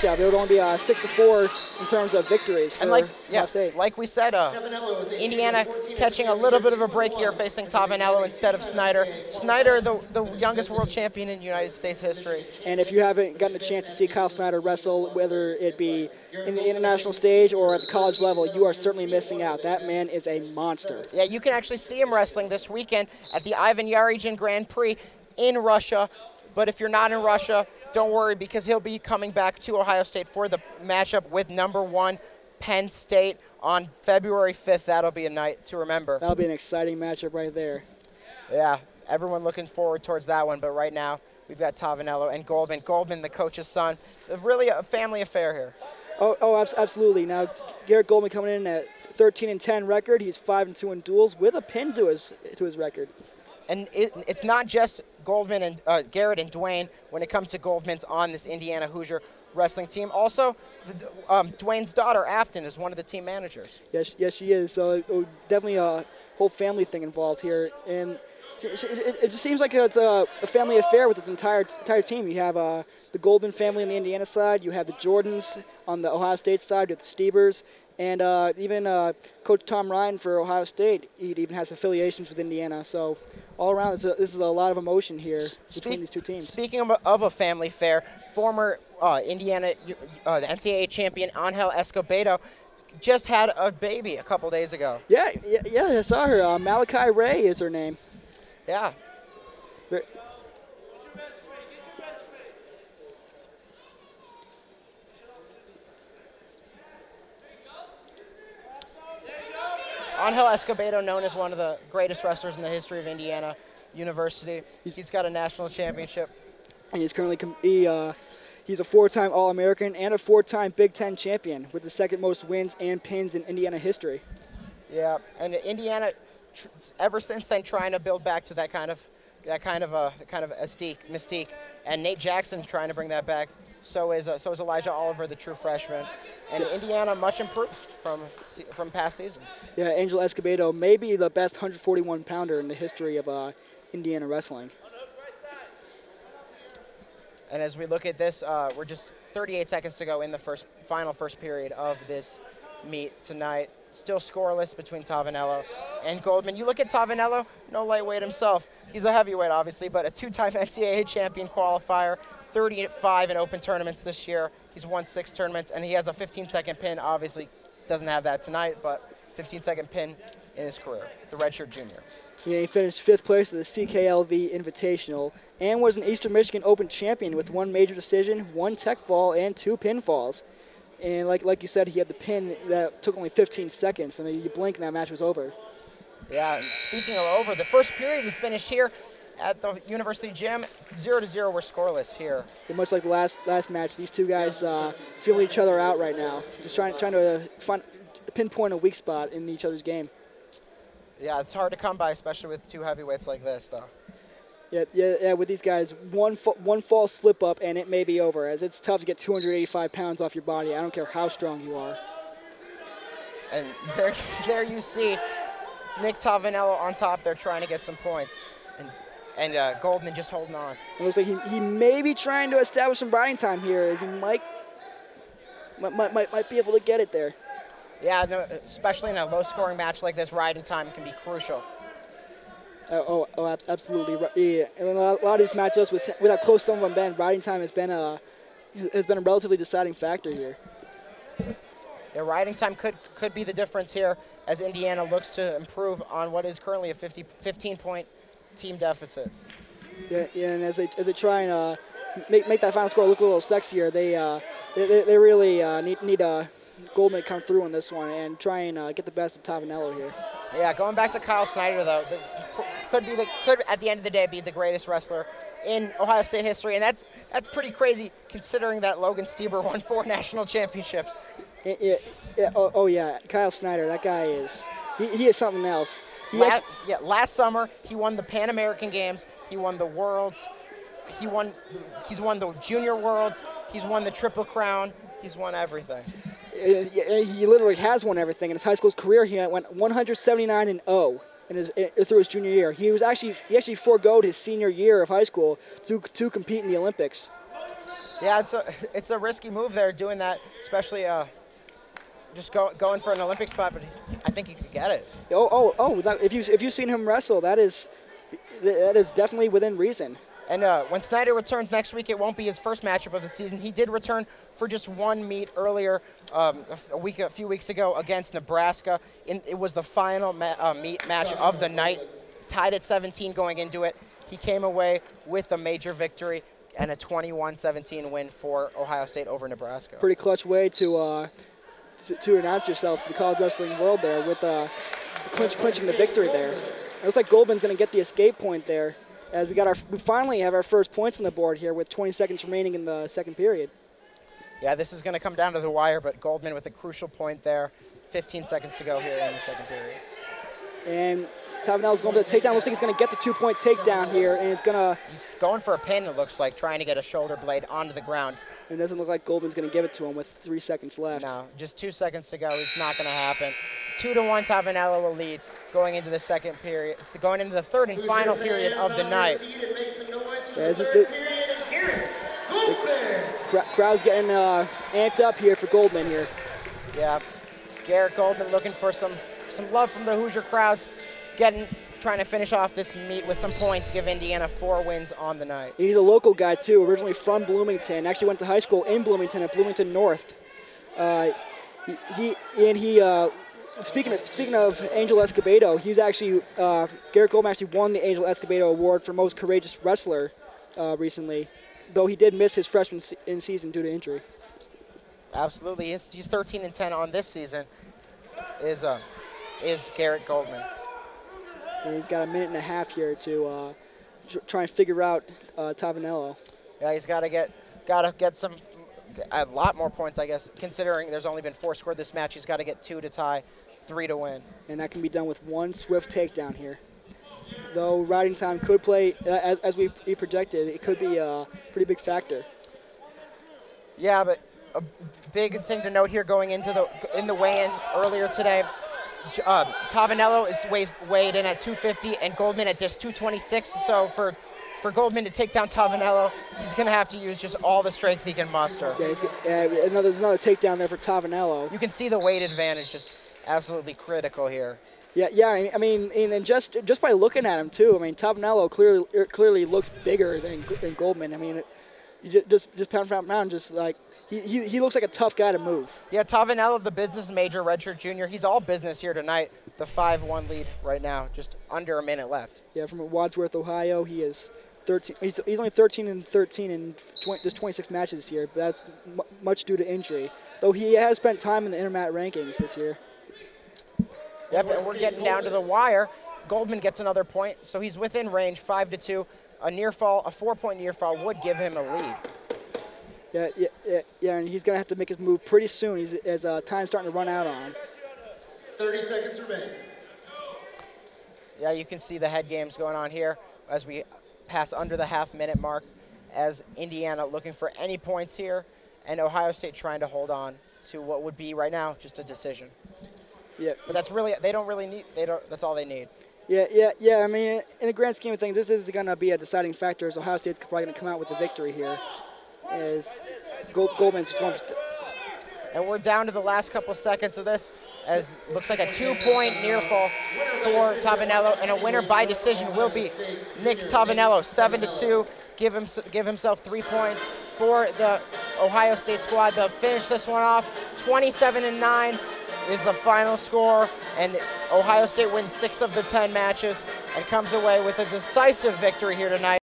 Yeah, it would only be 6-4 in terms of victories for Ohio State. Like we said, Indiana catching a little bit of a break here, facing Tavanello instead of Snyder. Snyder, the youngest world champion in United States history. And if you haven't gotten a chance to see Kyle Snyder wrestle, whether it be in the international stage or at the college level, you are certainly missing out. That man is a monster. Yeah, you can actually see him wrestling this weekend at the Ivan Yarygin Grand Prix in Russia. But if you're not in Russia, don't worry, because he'll be coming back to Ohio State for the matchup with #1 Penn State on February 5th. That'll be a night to remember. That'll be an exciting matchup right there. Yeah, everyone looking forward towards that one. But right now, we've got Tavanello and Goldman. Goldman, the coach's son. Really a family affair here. Oh, absolutely. Now, Garrett Goldman coming in at 13-10 record. He's 5-2 in duels with a pin to his record. And it's not just Goldman and Garrett and Dwayne when it comes to Goldman's on this Indiana Hoosier wrestling team. Also, Dwayne's daughter, Afton, is one of the team managers. Yes, she is. So definitely a whole family thing involved here. And it just seems like it's a family affair with this entire team. You have the Goldman family on the Indiana side. You have the Jordans on the Ohio State side with the Stiebers. And even Coach Tom Ryan for Ohio State, he even has affiliations with Indiana. So all around, this is a lot of emotion here between these two teams. Speaking of a family affair, former Indiana the NCAA champion Angel Escobedo just had a baby a couple days ago. Yeah, I saw her. Malachi Ray is her name. Yeah. Angel Escobedo, known as one of the greatest wrestlers in the history of Indiana University. He's got a national championship. And he's currently he's a 4-time All-American and a 4-time Big Ten champion with the second most wins and pins in Indiana history. Yeah, and Indiana, ever since then, trying to build back to that kind of mystique. And Nate Jackson trying to bring that back. So is Elijah Oliver, the true freshman. And Indiana much improved from past seasons. Yeah, Angel Escobedo may be the best 141-pounder in the history of Indiana wrestling. And as we look at this, we're just 38 seconds to go in the final first period of this meet tonight. Still scoreless between Tavanello and Goldman. You look at Tavanello, no lightweight himself. He's a heavyweight, obviously, but a 2-time NCAA champion qualifier. 30-5 in open tournaments this year. He's won 6 tournaments, and he has a 15-second pin. Obviously, doesn't have that tonight, but 15-second pin in his career, the redshirt junior. Yeah, he finished 5th place at the CKLV Invitational and was an Eastern Michigan Open champion with 1 major decision, 1 tech fall, and 2 pinfalls. And like you said, he had the pin that took only 15 seconds, and then you blink and that match was over. Yeah, speaking of over, the first period was finished here at the University Gym. 0-0, we're scoreless here. And much like the last match, these two guys feel each other out right now, just trying to pinpoint a weak spot in each other's game. Yeah, it's hard to come by, especially with 2 heavyweights like this, though. Yeah. With these guys, one false slip up and it may be over, as it's tough to get 285 pounds off your body. I don't care how strong you are. And there you see Nick Tavanello on top there trying to get some points. And Goldman just holding on. It looks like he may be trying to establish some riding time here, as he might be able to get it there. Yeah, no, especially in a low-scoring match like this, riding time can be crucial. Absolutely. Yeah. And a lot of these matchups, with how close some of them been, riding time has been a relatively deciding factor here. Yeah, riding time could be the difference here as Indiana looks to improve on what is currently a 15-point team deficit. Yeah, and as they try and make that final score look a little sexier, they really need Goldman to come through on this one and try and get the best of Tavanello here. Yeah, going back to Kyle Snyder though, could at the end of the day be the greatest wrestler in Ohio State history, and that's pretty crazy considering that Logan Stieber won 4 national championships. Yeah, Kyle Snyder, that guy he is something else. Last summer he won the Pan American Games, he won the Worlds, he's won the Junior Worlds, he's won the Triple Crown, he's won everything. He literally has won everything. In his high school career, he went 179-0 through his junior year. He actually forgoed his senior year of high school to compete in the Olympics. Yeah, it's a risky move there doing that, especially just going for an Olympic spot, but I think he could get it. If you've seen him wrestle, that is definitely within reason. And when Snyder returns next week, it won't be his first matchup of the season. He did return for just one meet earlier, a few weeks ago against Nebraska. It was the final meet match of the night, tied at 17 going into it. He came away with a major victory and a 21-17 win for Ohio State over Nebraska. Pretty clutch way to announce yourself to the college wrestling world there with clinching the victory there. It looks like Goldman's going to get the escape point there, as we finally have our first points on the board here with 20 seconds remaining in the second period. Yeah, this is going to come down to the wire, but Goldman with a crucial point there. 15 seconds to go here in the second period. And Tavanello's going to the takedown. Looks like he's going to get the 2-point takedown here, and he's going for a pin, it looks like, trying to get a shoulder blade onto the ground. It doesn't look like Goldman's going to give it to him with 3 seconds left. No, just 2 seconds to go. It's not going to happen. 2-1 Tavanello will lead going into the second period, going into the third and final period of the night. The crowd's getting amped up here for Goldman here. Yeah, Garrett Goldman looking for some love from the Hoosier crowds, trying to finish off this meet with some points to give Indiana 4 wins on the night. He's a local guy too, originally from Bloomington. Actually went to high school in Bloomington at Bloomington North. Speaking of Angel Escobedo, he's actually Garrett Goldman actually won the Angel Escobedo Award for Most Courageous Wrestler recently, though he did miss his freshman season due to injury. Absolutely, he's 13-10 on this season. Is Garrett Goldman. And he's got a minute and a half here to try and figure out Tavanello. Yeah, he's got to get a lot more points, I guess, considering there's only been 4 scored this match. He's got to get 2 to tie, 3 to win. And that can be done with 1 swift takedown here. Though riding time could play, as we projected, it could be a pretty big factor. Yeah, but a big thing to note here going into the weigh-in earlier today, Tavanello is weighed in at 250 and Goldman at just 226. So for Goldman to take down Tavanello, he's going to have to use just all the strength he can muster. Yeah, there's another takedown there for Tavanello. You can see the weight advantage just absolutely critical here. Yeah. I mean, and just by looking at him too. I mean, Tavanello clearly looks bigger than Goldman. I mean, just pound for pound, just like he looks like a tough guy to move. Yeah, Tavanello, the business major, redshirt junior. He's all business here tonight. The 5-1 lead right now, just under a minute left. Yeah, from Wadsworth, Ohio. He is 13. He's only 13-13 in just 26 matches this year, but that's much due to injury. Though he has spent time in the Intermat rankings this year. Yep, and we're getting down to the wire. Goldman gets another point, so he's within range, 5-2. A 4-point near fall would give him a lead. Yeah, and he's going to have to make his move pretty soon as time's starting to run out on him. 30 seconds remain. Yeah, you can see the head games going on here as we pass under the half-minute mark, as Indiana looking for any points here, and Ohio State trying to hold on to what would be right now just a decision. Yeah. But that's all they need. Yeah. I mean, in the grand scheme of things, this is going to be a deciding factor, as Ohio State's probably going to come out with a victory here. As Goldman's just going to... And we're down to the last couple seconds of this, as looks like a 2-point near fall for Tavanello, and a winner by decision will be Nick Tavanello, 7-2. Give himself 3 points for the Ohio State squad. They'll finish this one off. 27-9 is the final score, and Ohio State wins 6 of the 10 matches and comes away with a decisive victory here tonight.